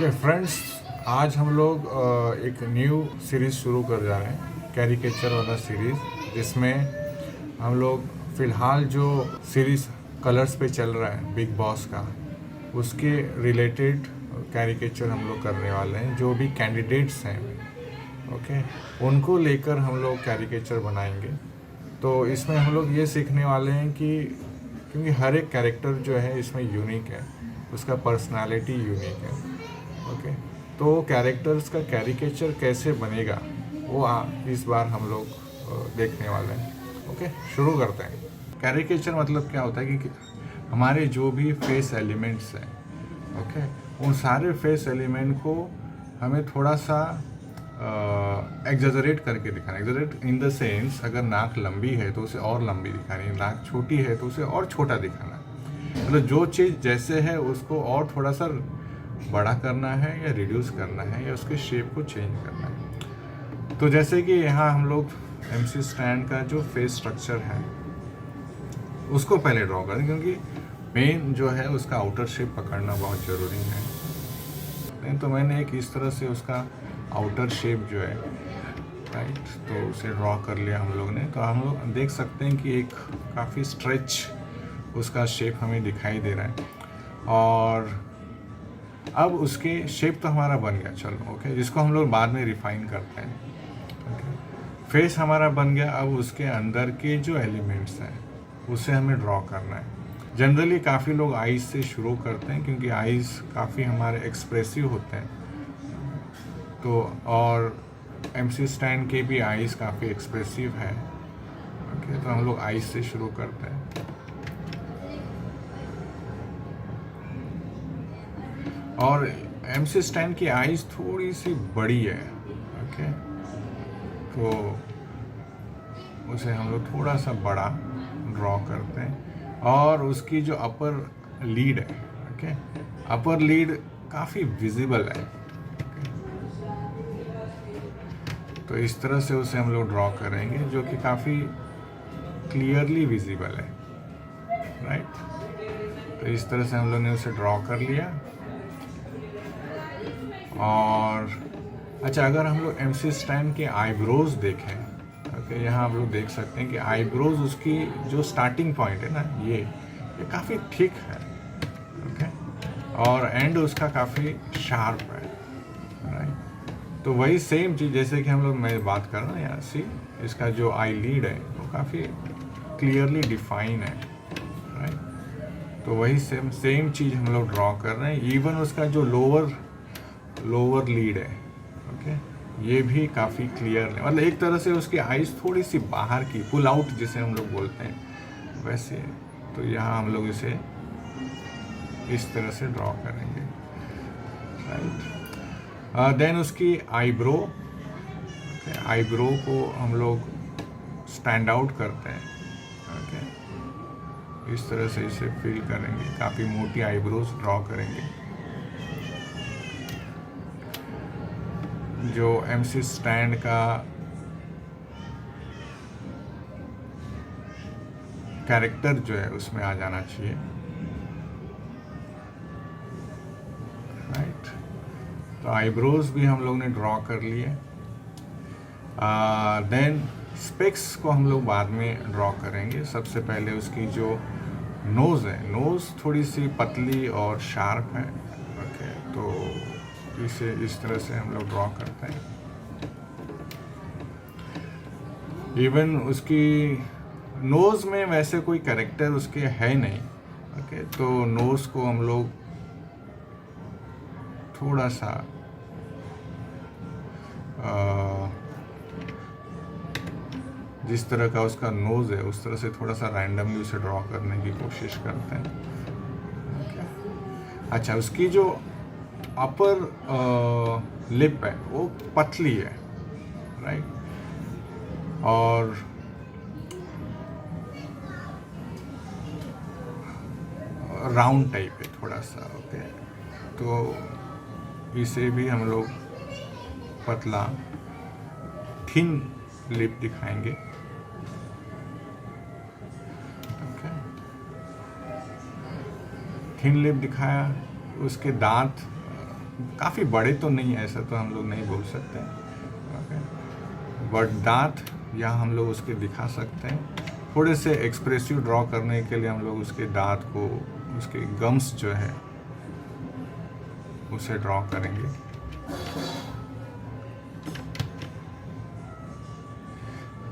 Okay friends, आज हम लोग एक न्यू सीरीज़ शुरू कर जा रहे हैं, कैरिकेचर वाला सीरीज़, जिसमें हम लोग फ़िलहाल जो सीरीज़ कलर्स पे चल रहा है बिग बॉस का, उसके रिलेटेड कैरिकेचर हम लोग करने वाले हैं। जो भी कैंडिडेट्स हैं ओके, उनको लेकर हम लोग कैरिकेचर बनाएंगे। तो इसमें हम लोग ये सीखने वाले हैं कि क्योंकि हर एक कैरेक्टर जो है इसमें यूनिक है, उसका पर्सनालिटी यूनिक है। ओके, तो कैरेक्टर्स का कैरिकेचर कैसे बनेगा वो इस बार हम लोग देखने वाले हैं। ओके, शुरू करते हैं। कैरिकेचर मतलब क्या होता है कि हमारे जो भी फेस एलिमेंट्स हैं, ओके, उन सारे फेस एलिमेंट को हमें थोड़ा सा एग्जैजरेट करके दिखाना। एग्जैजरेट इन द सेंस, अगर नाक लंबी है तो उसे और लंबी दिखानी, नाक छोटी है तो उसे और छोटा दिखाना। मतलब जो चीज़ जैसे है उसको और थोड़ा सा बड़ा करना है या रिड्यूस करना है या उसके शेप को चेंज करना है। तो जैसे कि यहाँ हम लोग MC स्टैंड का जो फेस स्ट्रक्चर है उसको पहले ड्रॉ करें, क्योंकि मेन जो है उसका आउटर शेप पकड़ना बहुत ज़रूरी है। नहीं तो मैंने एक इस तरह से उसका आउटर शेप जो है, राइट, तो उसे ड्रॉ कर लिया हम लोग ने। तो हम लोग देख सकते हैं कि एक काफ़ी स्ट्रेच उसका शेप हमें दिखाई दे रहा है। और अब उसके शेप तो हमारा बन गया, चलो ओके, जिसको हम लोग बाद में रिफाइन करते हैं। ओके, फेस हमारा बन गया। अब उसके अंदर के जो एलिमेंट्स हैं उसे हमें ड्रॉ करना है। जनरली काफ़ी लोग आईज से शुरू करते हैं, क्योंकि आईज काफ़ी हमारे एक्सप्रेसिव होते हैं। तो और MC स्टैंड के भी आईज काफ़ी एक्सप्रेसिव है। ओके, तो हम लोग आईज से शुरू करते हैं। और MC स्टैंड की आईज थोड़ी सी बड़ी है। ओके, तो उसे हम लोग थोड़ा सा बड़ा ड्रॉ करते हैं। और उसकी जो अपर लीड है, ओके, अपर लीड काफ़ी विजिबल है। तो इस तरह से उसे हम लोग ड्रॉ करेंगे, जो कि काफ़ी क्लियरली विजिबल है, राइट। तो इस तरह से हम लोग ने उसे ड्रॉ कर लिया। और अच्छा, अगर हम लोग MC स्टैंड के आईब्रोज देखें, ओके, यहाँ आप लोग देख सकते हैं कि आईब्रोज उसकी जो स्टार्टिंग पॉइंट है ना, ये काफ़ी थिक है, ओके, और एंड उसका काफ़ी शार्प है, राइट। तो वही सेम चीज़ जैसे कि हम लोग, मैं बात कर रहा हूँ यहाँ सी, इसका जो आई लीड है वो काफ़ी क्लियरली डिफाइन है, राइट। तो वही सेम चीज़ हम लोग ड्रॉ कर रहे हैं। इवन उसका जो लोअर लीड है, ओके, ये भी काफ़ी क्लियर है। मतलब एक तरह से उसकी आईज थोड़ी सी बाहर की, पुल आउट जिसे हम लोग बोलते हैं, वैसे। तो यहाँ हम लोग इसे इस तरह से ड्रॉ करेंगे, राइट। देन उसकी आईब्रो, आईब्रो को हम लोग स्टैंड आउट करते हैं, ओके, इस तरह से इसे फिल करेंगे, काफ़ी मोटी आईब्रोज ड्रॉ करेंगे। जो MC स्टैंड का कैरेक्टर जो है उसमें आ जाना चाहिए, राइट। तो आईब्रोज भी हम लोग ने ड्रॉ कर लिए। देन स्पेक्स को हम लोग बाद में ड्रॉ करेंगे। सबसे पहले उसकी जो नोज़ है, नोज़ थोड़ी सी पतली और शार्प है, ओके, तो इसे इस तरह से हम लोग ड्रॉ करते हैं। इवन उसकी नोज़ में वैसे कोई कैरेक्टर उसके है नहीं, ओके, तो नोज़ को हम लोग थोड़ा सा जिस तरह का उसका नोज़ है उस तरह से थोड़ा सा रैंडमली उसे ड्रॉ करने की कोशिश करते हैं, ओके। अच्छा, उसकी जो अपर लिप है वो पतली है, राइट, और राउंड टाइप है थोड़ा सा, ओके। तो इसे भी हम लोग पतला थिन लिप दिखाएंगे, ओके। थिन लिप दिखाया, उसके दांत काफ़ी बड़े तो नहीं, ऐसा तो हम लोग नहीं बोल सकते हैं, ओके। बट दांत यहाँ हम लोग उसके दिखा सकते हैं। थोड़े से एक्सप्रेसिव ड्रॉ करने के लिए हम लोग उसके दांत को, उसके गम्स जो है उसे ड्रॉ करेंगे।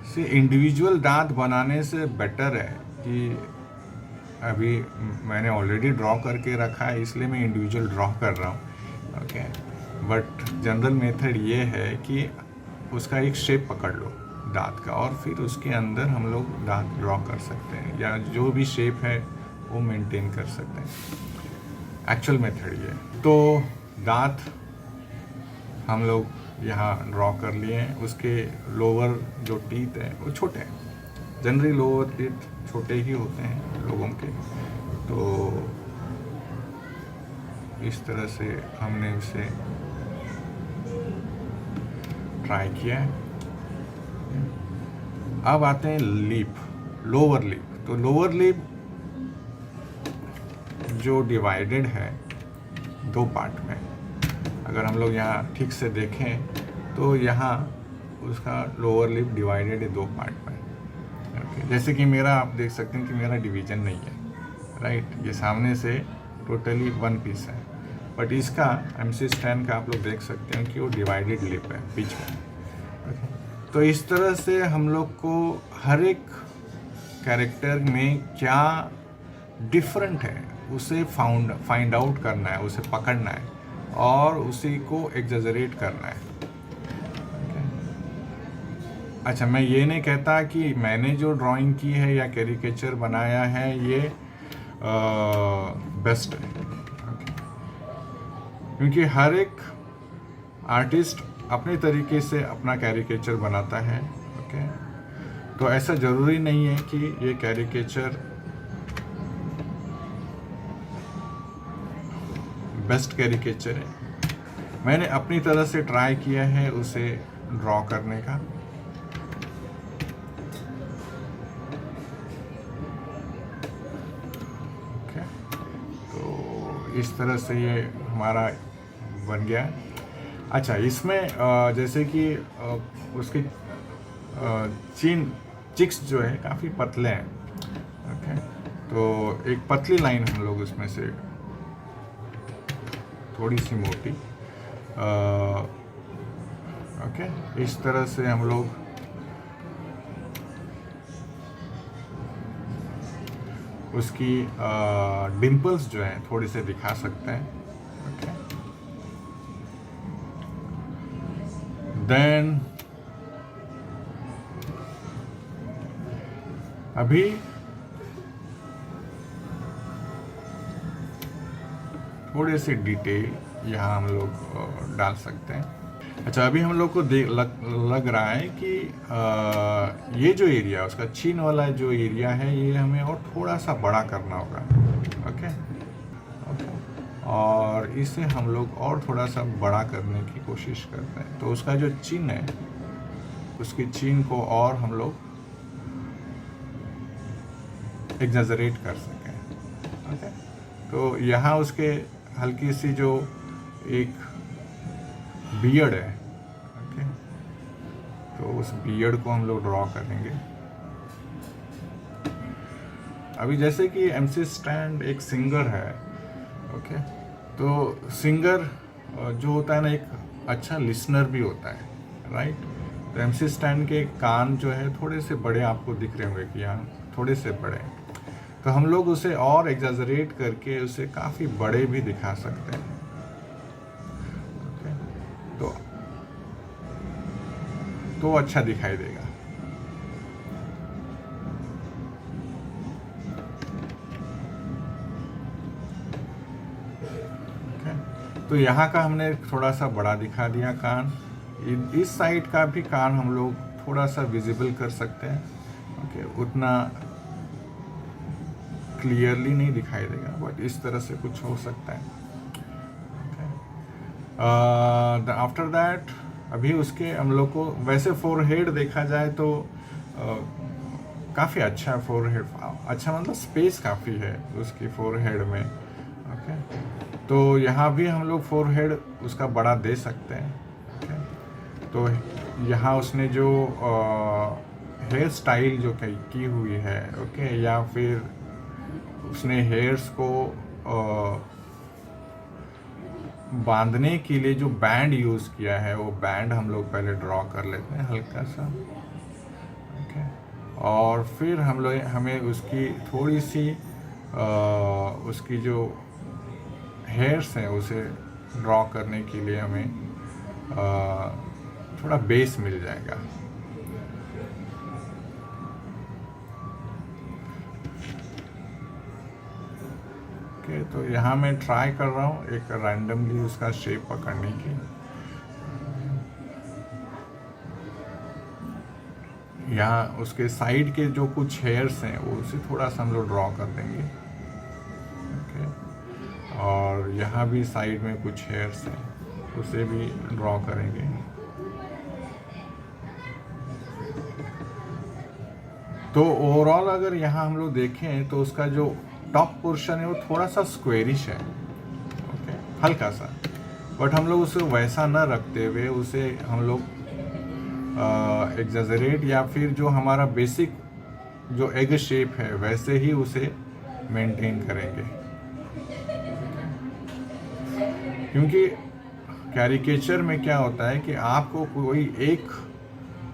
से इंडिविजुअल दांत बनाने से बेटर है कि अभी मैंने ऑलरेडी ड्रॉ करके रखा है, इसलिए मैं इंडिविजुअल ड्रॉ कर रहा हूँ, ओके। बट जनरल मेथड ये है कि उसका एक शेप पकड़ लो दांत का, और फिर उसके अंदर हम लोग दांत ड्रॉ कर सकते हैं, या जो भी शेप है वो मेंटेन कर सकते हैं। एक्चुअल मेथड ये है। तो दांत हम लोग यहाँ ड्रॉ कर लिए हैं। उसके लोअर जो टीथ है वो छोटे हैं, जनरली लोअर टीथ छोटे ही होते हैं लोगों के। तो इस तरह से हमने उसे ट्राई किया है। अब आते हैं लिप, लोअर लिप। तो लोअर लिप जो डिवाइडेड है दो पार्ट में, अगर हम लोग यहाँ ठीक से देखें तो यहाँ उसका लोअर लिप डिवाइडेड है दो पार्ट में, ओके। जैसे कि मेरा, आप देख सकते हैं कि मेरा डिवीजन नहीं है, राइट। ये सामने से टोटली वन पीस है, बट इसका MC स्टैंड का आप लोग देख सकते हैं कि वो डिवाइडेड लिप है बीच में, ओके। तो इस तरह से हम लोग को हर एक कैरेक्टर में क्या डिफरेंट है उसे फाइंड आउट करना है, उसे पकड़ना है और उसी को एग्जैजरेट करना है, okay? अच्छा, मैं ये नहीं कहता कि मैंने जो ड्राइंग की है या कैरिकेचर बनाया है ये बेस्ट है, okay? क्योंकि हर एक आर्टिस्ट अपने तरीके से अपना कैरिकेचर बनाता है, ओके। तो ऐसा ज़रूरी नहीं है कि ये कैरिकेचर बेस्ट कैरिकेचर है। मैंने अपनी तरह से ट्राई किया है उसे ड्रॉ करने का, ओके। तो इस तरह से ये हमारा बन गया। अच्छा, इसमें जैसे कि उसके चिक्स जो है काफ़ी पतले हैं, ओके। तो एक पतली लाइन हम लोग उसमें से, थोड़ी सी मोटी, ओके, इस तरह से हम लोग उसकी डिम्पल्स जो हैं थोड़ी से दिखा सकते हैं, ओके। देन अभी थोड़े से डिटेल यहाँ हम लोग डाल सकते हैं। अच्छा, अभी हम लोग को लग रहा है कि ये जो एरिया, उसका चीन वाला जो एरिया है, ये हमें और थोड़ा सा बड़ा करना होगा, ओके। और इसे हम लोग और थोड़ा सा बड़ा करने की कोशिश करते हैं। तो उसका जो चिन है, उसकी चिन को और हम लोग एग्जैजरेट कर सकें, ओके। तो यहाँ उसके हल्की सी जो एक बियर्ड है, ओके, तो उस बियर्ड को हम लोग ड्रॉ करेंगे। अभी जैसे कि MC स्टैंड एक सिंगर है, ओके। तो सिंगर जो होता है ना, एक अच्छा लिसनर भी होता है, राइट। तो MC स्टैंड के कान जो है थोड़े से बड़े आपको दिख रहे होंगे कि यहाँ थोड़े से बड़े, तो हम लोग उसे और एग्जैजरेट करके उसे काफ़ी बड़े भी दिखा सकते हैं, ओके। तो अच्छा दिखाई देगा। तो यहाँ का हमने थोड़ा सा बड़ा दिखा दिया कान। इस साइड का भी कान हम लोग थोड़ा सा विजिबल कर सकते हैं, ओके। उतना क्लियरली नहीं दिखाई देगा, बट इस तरह से कुछ हो सकता है, ओके। आफ्टर दैट अभी उसके हम लोग को वैसे फोरहेड देखा जाए तो काफ़ी अच्छा फोरहेड, अच्छा मतलब स्पेस काफ़ी है उसकी फोरहेड में, ओके। तो यहाँ भी हम लोग फोरहेड उसका बड़ा दे सकते हैं। ओके, तो यहाँ उसने जो हेयर स्टाइल जो की हुई है, ओके, या फिर उसने हेयर्स को बांधने के लिए जो बैंड यूज़ किया है, वो बैंड हम लोग पहले ड्रॉ कर लेते हैं हल्का सा। ओके, और फिर हमें उसकी थोड़ी सी उसकी जो हेयर्स हैं उसे ड्रॉ करने के लिए हमें थोड़ा बेस मिल जाएगा। ओके, तो यहाँ मैं ट्राई कर रहा हूँ एक रैंडमली उसका शेप पकड़ने की। यहाँ उसके साइड के जो कुछ हेयर्स हैं वो उसे थोड़ा सा हम लोग ड्रॉ कर देंगे। ओके, और यहाँ भी साइड में कुछ हेयर्स हैं उसे भी ड्रॉ करेंगे। तो ओवरऑल अगर यहाँ हम लोग देखें तो उसका जो टॉप पोर्शन है वो थोड़ा सा स्क्वेरिश है। ओके, हल्का सा, बट हम लोग उसे वैसा न रखते हुए उसे हम लोग एग्जैजरेट या फिर जो हमारा बेसिक जो एग शेप है वैसे ही उसे मेंटेन करेंगे। क्योंकि कैरिकेचर में क्या होता है कि आपको कोई एक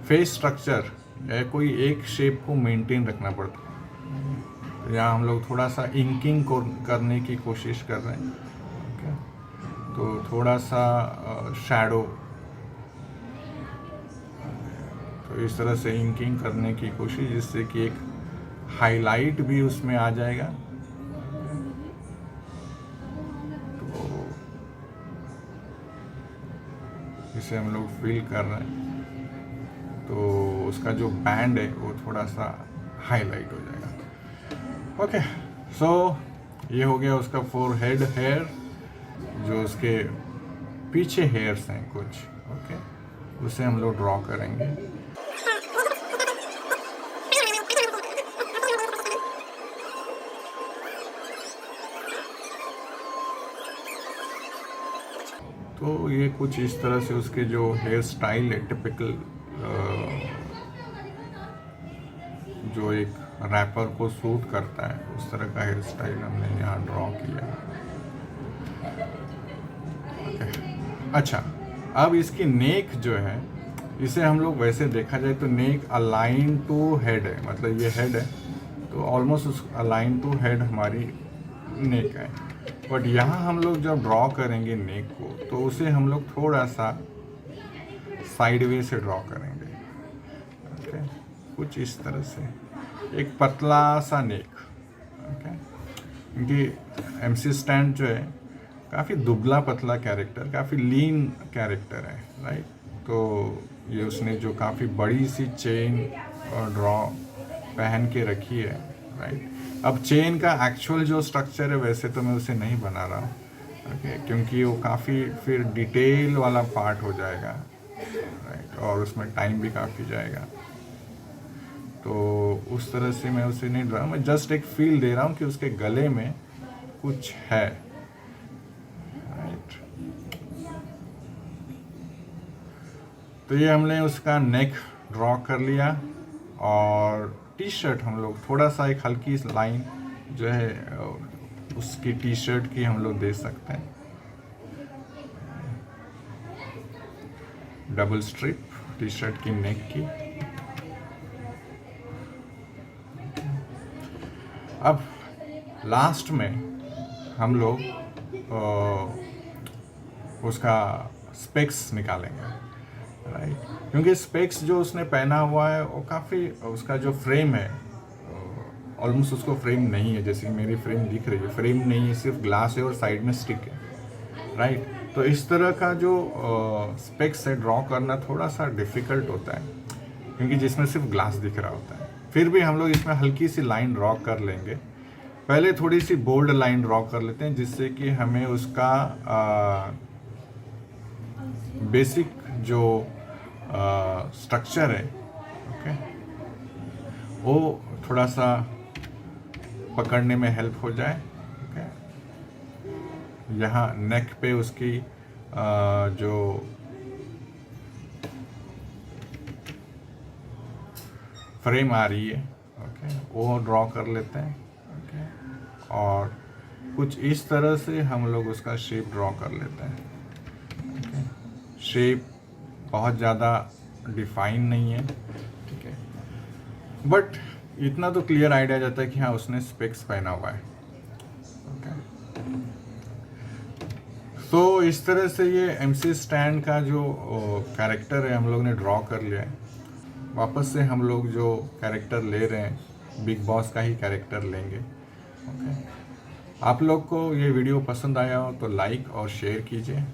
फेस स्ट्रक्चर या कोई एक शेप को मेंटेन रखना पड़ता है। तो यहाँ हम लोग थोड़ा सा इंकिंग को करने की कोशिश कर रहे हैं। ओके, तो थोड़ा सा शैडो, तो इस तरह से इंकिंग करने की कोशिश जिससे कि एक हाईलाइट भी उसमें आ जाएगा। तो इसे हम लोग फील कर रहे हैं, तो उसका जो बैंड है वो थोड़ा सा हाईलाइट हो जाएगा। ओके, सो ये हो गया उसका फोरहेड हेयर, जो उसके पीछे हेयर्स हैं कुछ। ओके, उसे हम लोग ड्रॉ करेंगे। तो ये कुछ इस तरह से उसके जो हेयर स्टाइल है टिपिकल, जो एक रैपर को सूट करता है उस तरह का हेयर स्टाइल हमने यहाँ ड्रॉ किया। अच्छा, अब इसकी नेक जो है इसे हम लोग वैसे देखा जाए तो नेक अलाइन टू हेड है, मतलब ये हेड है तो ऑलमोस्ट उस अलाइन टू हेड हमारी नेक है। बट यहाँ हम लोग जब ड्रॉ करेंगे नेक को तो उसे हम लोग थोड़ा सा साइडवे से ड्रॉ करेंगे। ओके, कुछ इस तरह से एक पतला सा नेक। ओके, क्योंकि एमसी स्टैन जो है काफ़ी दुबला पतला कैरेक्टर, काफ़ी लीन कैरेक्टर है, राइट। तो ये उसने जो काफ़ी बड़ी सी चेन और ड्रॉ पहन के रखी है, राइट। अब चेन का एक्चुअल जो स्ट्रक्चर है वैसे तो मैं उसे नहीं बना रहा हूँ, ओके, क्योंकि वो काफ़ी फिर डिटेल वाला पार्ट हो जाएगा, राइट, और उसमें टाइम भी काफ़ी जाएगा। तो उस तरह से मैं उसे नहीं ड्रा, मैं जस्ट एक फील दे रहा हूँ कि उसके गले में कुछ है, राइट। तो ये हमने उसका नेक ड्रॉ कर लिया, और टी शर्ट हम लोग थोड़ा सा एक हल्की लाइन जो है उसकी टी शर्ट की हम लोग दे सकते हैं, डबल स्ट्रिप टी शर्ट की नेक की। अब लास्ट में हम लोग उसका स्पेक्स निकालेंगे, राइट, क्योंकि स्पेक्स जो उसने पहना हुआ है वो काफ़ी, उसका जो फ्रेम है ऑलमोस्ट उसको फ्रेम नहीं है, जैसे मेरी फ्रेम दिख रही है, फ्रेम नहीं है, सिर्फ ग्लास है और साइड में स्टिक है, राइट। तो इस तरह का जो स्पेक्स है ड्रॉ करना थोड़ा सा डिफ़िकल्ट होता है, क्योंकि जिसमें सिर्फ ग्लास दिख रहा होता है। फिर भी हम लोग इसमें हल्की सी लाइन ड्रॉ कर लेंगे। पहले थोड़ी सी बोल्ड लाइन ड्रॉ कर लेते हैं, जिससे कि हमें उसका बेसिक जो स्ट्रक्चर है, ओके, वो थोड़ा सा पकड़ने में हेल्प हो जाए। ओके, यहाँ नेक पे उसकी जो फ्रेम आ रही है, ओके, वो ड्रॉ कर लेते हैं, ओके। और कुछ इस तरह से हम लोग उसका शेप ड्रॉ कर लेते हैं, ओके। शेप बहुत ज़्यादा डिफाइन नहीं है, ठीक है, बट इतना तो क्लियर आइडिया जाता है कि हाँ उसने स्पेक्स पहना हुआ है, ओके। तो इस तरह से ये MC स्टैन का जो कैरेक्टर है हम लोग ने ड्रॉ कर लिया है। वापस से हम लोग जो कैरेक्टर ले रहे हैं बिग बॉस का ही कैरेक्टर लेंगे, ओके। आप लोग को ये वीडियो पसंद आया हो तो लाइक और शेयर कीजिए।